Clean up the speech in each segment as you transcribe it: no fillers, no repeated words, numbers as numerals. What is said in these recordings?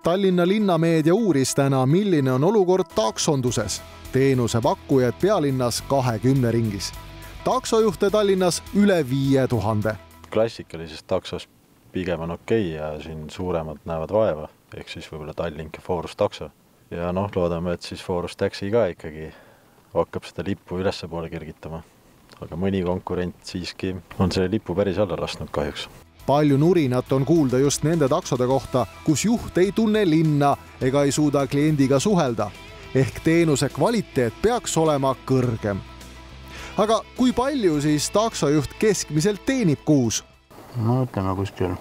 Tallinna linnameedia uuris täna, milline on olukord taksonduses. Teenuse pakkujaid pealinnas 20 ringis. Taksojuhte Tallinnas üle 5000. Klassikalises taksos pigem on okei ja siin suuremad näevad vaeva, ehk siis võib-olla Tallink ja Forus takso. Ja loodame, et siis Forus Taxi ka ikkagi hakkab seda lippu ülespoole kergitama. Aga mõni konkurent siiski on selle lipu päris alla lasknud kahjuks. Palju nurinat on kuulda just nende taksode kohta, kus juht ei tunne linna ega ei suuda kliendiga suhelda. Ehk teenuse kvaliteet peaks olema kõrgem. Aga kui palju siis taksojuht keskmiselt teenib kuus? No ütleme kuskil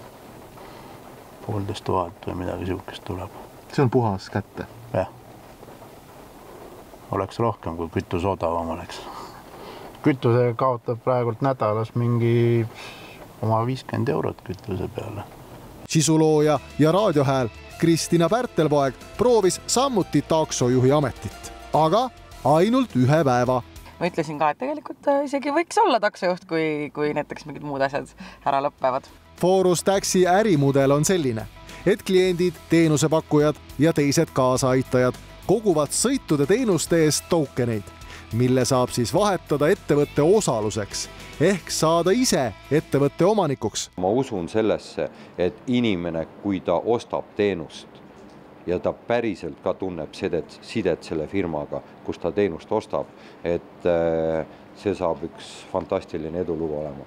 1500 või midagi siukest tuleb. See on puhas kätte? Jah. Oleks rohkem, kui kütus odavam oleks. Kütuse kaotab praegult nädalas mingi oma 50 eurot kütuse peale. Sisulooja ja raadiohääl Kristina Pärtelpoeg proovis samuti taksojuhi ametit, aga ainult ühe päeva. Ma ütlesin ka, et tegelikult isegi võiks olla taksojuht, kui näiteks mingid muud asjad ära lõppevad. Forus Taxi ärimudel on selline, et kliendid, teenusepakkujad ja teised kaasaaitajad koguvad sõitude teenuste eest tokeneid, mille saab siis vahetada ettevõtte osaluseks ehk saada ise ettevõtte omanikuks. Ma usun sellesse, et inimene, kui ta ostab teenust ja ta päriselt ka tunneb sidet selle firmaga, kus ta teenust ostab, et see saab üks fantastiline edulugu olema.